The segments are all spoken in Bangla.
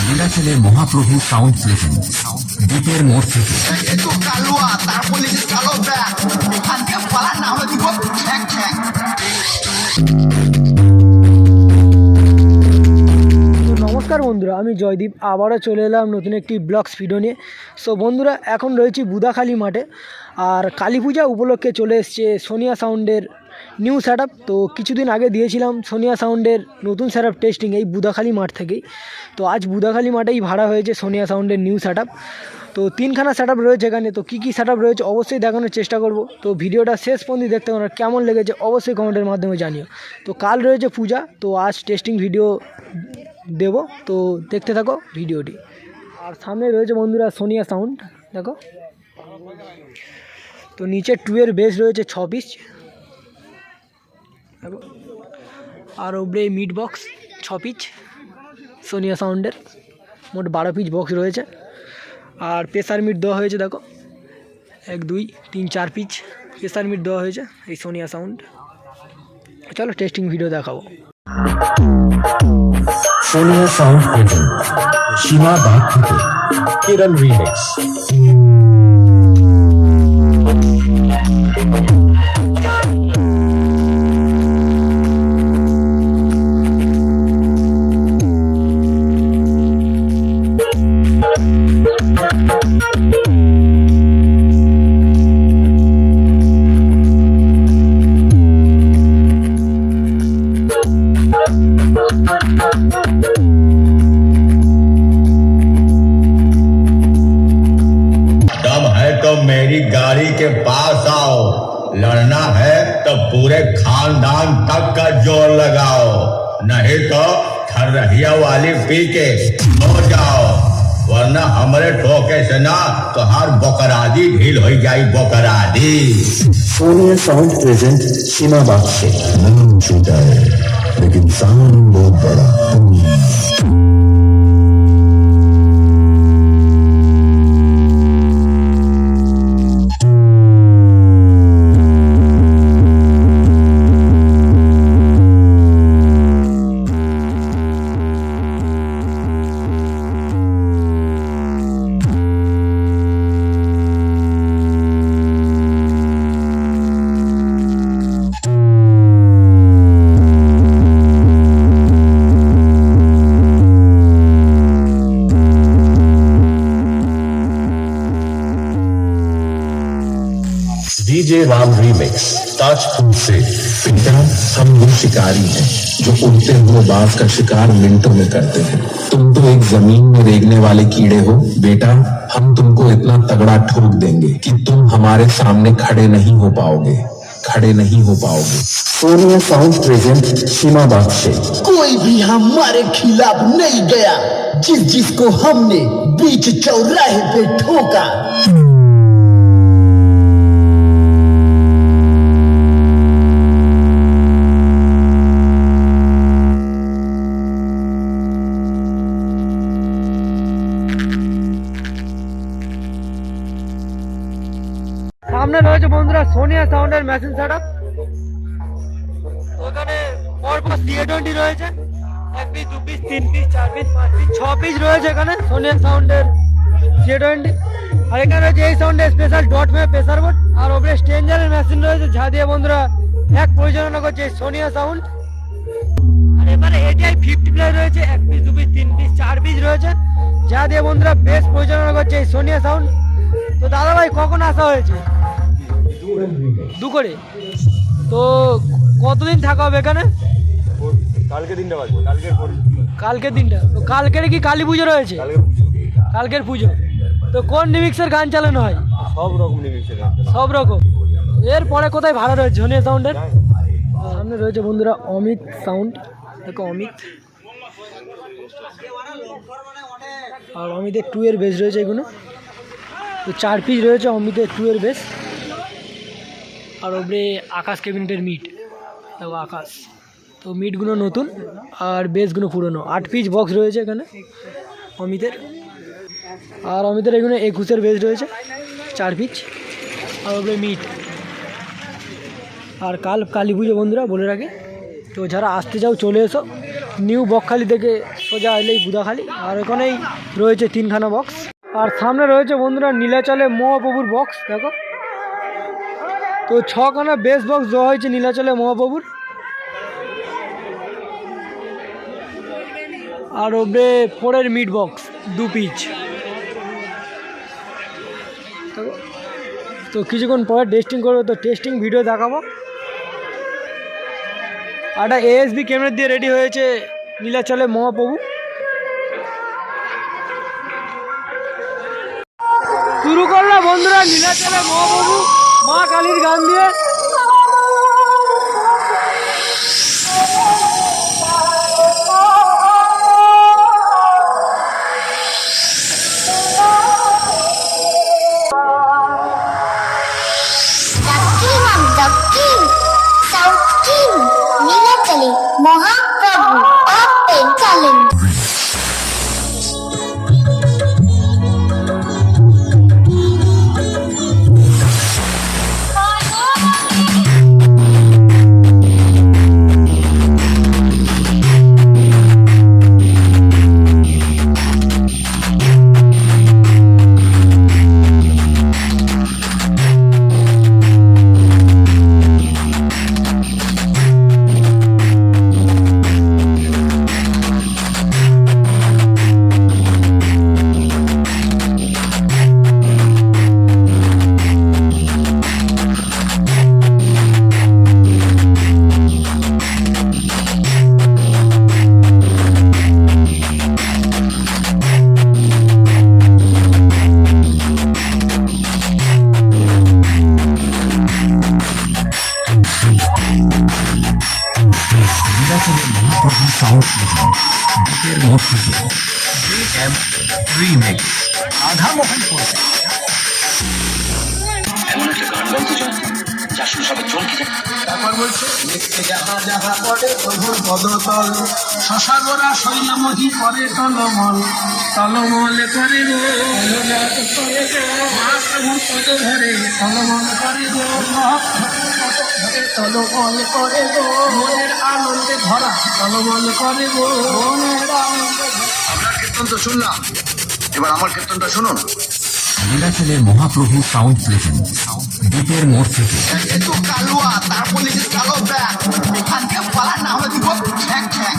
নীলাচলের মহাপ্রভু সাউন্ড প্রেজেন্ট দ্বীপের মোড় থেকে। নমস্কার বন্ধুরা, আমি জয়দীপ আবারও চলে এলাম নতুন একটি ব্লগস ভিডিও নিয়ে। সো বন্ধুরা, এখন রয়েছি বুদাখালী মাঠে, আর কালী পূজা উপলক্ষে চলে এসছে সোনিয়া সাউন্ডের নিউ সেট আপ। তো কিছুদিন আগে দিয়েছিলাম সোনিয়া সাউন্ডের নতুন সেট আপ টেস্টিং এই বুদাখালী মাঠ থেকেই। তো আজ বুদাখালী মাঠেই ভাড়া হয়েছে সোনিয়া সাউন্ডের নিউ সেট আপ। তো তিনখানা সেট আপ রয়েছে এখানে। তো কী কী সেট আপ রয়েছে অবশ্যই দেখানোর চেষ্টা করব। তো ভিডিওটা শেষ পর্যন্ত দেখতে পারো, কেমন লেগেছে অবশ্যই কমেন্টের মাধ্যমে জানিও। তো কাল রয়েছে পূজা, তো আজ টেস্টিং ভিডিও দেব, তো দেখতে থাকো ভিডিওটি। আর সামনে রয়েছে বন্ধুরা সোনিয়া সাউন্ড, দেখো। তো নিচে 2 এর বেস রয়েছে 6 পিস, দেখো। আর ওপরে মিড বক্স 6 পিস সোনিয়া সাউন্ডের, মোট 12 পিস বক্স রয়েছে। আর প্রেসার মিট দেওয়া হয়েছে, দেখো 1 2 3 4 পিস প্রেসার মিট দেওয়া হয়েছে এই সোনিয়া সাউন্ড। চলো টেস্টিং ভিডিও দেখাবো। সোনিয়া সাউন্ড প্রেজেন্ট সীমা বাগ থেকে কেরল রিমিক্স। दम है तो मेरी गाड़ी के पास आओ, लड़ना है तो पूरे खानदान तक का जोर लगाओ, नहीं तो खरहिया वाली पी के सो जाओ, वरना हमारे ठोके से ना तो हर बोकरादी ढील हो जाई बोकरादी। सोनिया साउंड प्रेजेंट सीमा बाग से। नाम छोटा है लेकिन साउंड बहुत बड़ा। डीजे राम रीमिक्स ताजपुर से। बेटा, हम वो शिकारी हैं जो उड़ते हुए बाघ का शिकार मिनटों में करते हैं। तुम तो एक जमीन में रेंगने वाले कीड़े हो बेटा। हम तुमको इतना तगड़ा ठोक देंगे कि तुम हमारे सामने खड़े नहीं हो पाओगे। सोनिया साउंड प्रेजेंट सीमा बाग से। कोई भी हमारे खिलाफ नहीं गया, जिसको हमने बीच चौराहे पे ठोका। সামনে রয়েছে বন্ধুরা সোনিয়া সাউন্ডের মেশিন সেটআপ। ওখানে পরপর C20 রয়েছে, 1 piece 2 piece 3 piece 4 piece 5 piece 6 piece রয়েছে এখানে সোনিয়া সাউন্ডের C20। আর এখানে রয়েছে এই সাউন্ডের স্পেশাল ডট মে প্রেসার বোর্ড। আর ওপরে স্ট্রেঞ্জারের মেশিন রয়েছে, যা দিয়ে বন্ধুরা এক পরিচালনা করছে সোনিয়া সাউন্ড। আর এবারে ATI 50 প্লে রয়েছে, 1 পিস 2 পিস 3 পিস 4 পিস রয়েছে, যা দিয়ে বন্ধুরা বেশ পরিচালনা করছে এই সোনিয়া সাউন্ড। তো দাদা ভাই কখন আসা হয়েছে? 2 করে। তো কতদিন থাকা হবে এখানে? কালকে দিনটা বাজবে, কালকের দিনটা। তো কালকের কি কালী পুজো রয়েছে? কালকের পুজো। তো কোন রিমিক্সের গান চালানো হয়? সব রকম রিমিক্সের গান। সব রকম। এরপরে কোথায় ভাড়া রয়েছে সোনিয়া সাউন্ডের? সামনে রয়েছে বন্ধুরা অমিত সাউন্ড, দেখো অমিত। আর অমিতের 2 এর বেস রয়েছে এগুলো। তো 4 পিস রয়েছে অমিতের 2 এর বেস। আর ওপরে আকাশ ক্যাবিনেটের মিট, দেখো আকাশ। তো মিটগুলো নতুন আর বেসগুলো পুরনো। 8 পিস বক্স রয়েছে এখানে অমিতের। আর অমিতের এগুলো 21 বেস রয়েছে 4 পিস। আর ওপরে মিট। আর কাল কালী পুজো বন্ধুরা বলে রাখি। তো যারা আসতে চাও চলে এসো। নিউ বকখালি থেকে সোজা এলেই বুধাখালি, আর ওখানেই রয়েছে 3খানা বক্স। আর সামনে রয়েছে বন্ধুরা নীলাচলে মহাপ্রভুর বক্স দেখো। তো 6খানা বেস বক্স দেওয়া হয়েছে নীলাচলে মহাপ্রভুর। আর ওপরে 4-এর মিড বক্স 2 পিচ। তো কিছুক্ষণ পরে টেস্টিং করবো, তো টেস্টিং ভিডিও দেখাবো। আর একটা ASB ক্যামেরা দিয়ে রেডি হয়েছে নীলাচলে মহাপ্রভু। শুরু করলাম বন্ধুরা নীলাচলে মহাপ্রভু মা কালীর গান দিয়ে। দক্ষিণ সাউথ কিং নীলাচলে মহাপ্রভু আপে চলেন। শশাগরা শৈলমহি করে টলমল টলমল করে গো মহাপ্রভু পদ ধরে টলমল করে গো টলমল করে গো মনের আনন্দে ভরা টলমল করে গো মনের আনন্দে। আপনার কীর্তন তো শুনলাম, এবার আমার কীর্তনটা শুনুন। নীলাচলের মহাপ্রভু সাউন্ড প্রেজেন্ট দ্বীপের মোড় থেকে। একটু কালুয়া, তারপর লিখে কালো ব্যাগ, এখান থেকে পালা না হলে দিব ঠ্যাং ঠ্যাং।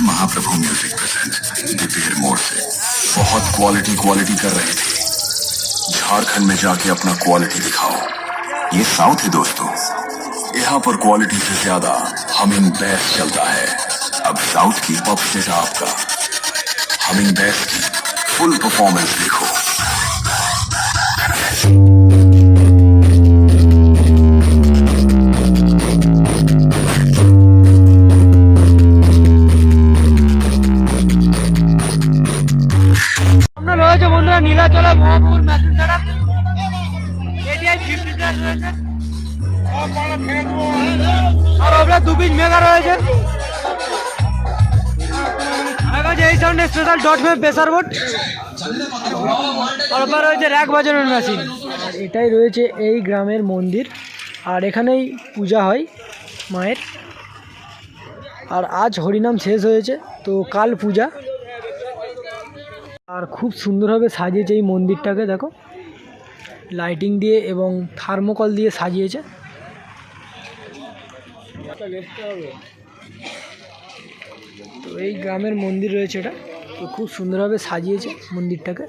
महाप्रभु म्यूजिक प्रेजेंट दीपेर मोड़ से बहुत क्वालिटी कर रहे थे। झारखंड में जाके अपना क्वालिटी दिखाओ। ये साउथ है दोस्तों, यहाँ पर क्वालिटी से ज्यादा हमिंग बेस चलता है। अब साउथ की पब सेट आपका हमिंग बेस की फुल परफॉर्मेंस देखो। রয়েছে বন্ধুরা নীলাচলে মহাপ্রভুর মেশিন সেটআপ এটিআই 50 রয়েছে, আর ওপরে 2 পিস মেগা রয়েছে। এই সাউন্ডে special dot wave pressure board, আর ওপরে রয়েছে র্যাক বাজানোর মেশিন। আর এটাই রয়েছে এই গ্রামের মন্দির, আর এখানেই পূজা হয় মায়ের। আর আজ হরিনাম শেষ হয়েছে, তো কাল পূজা। আর খুব সুন্দরভাবে সাজিয়েছে এই মন্দিরটাকে, দেখো লাইটিং দিয়ে এবং থার্মোকল দিয়ে সাজিয়েছে। তো এই গ্রামের মন্দির রয়েছে এটা, তো খুব সুন্দরভাবে সাজিয়েছে মন্দিরটাকে।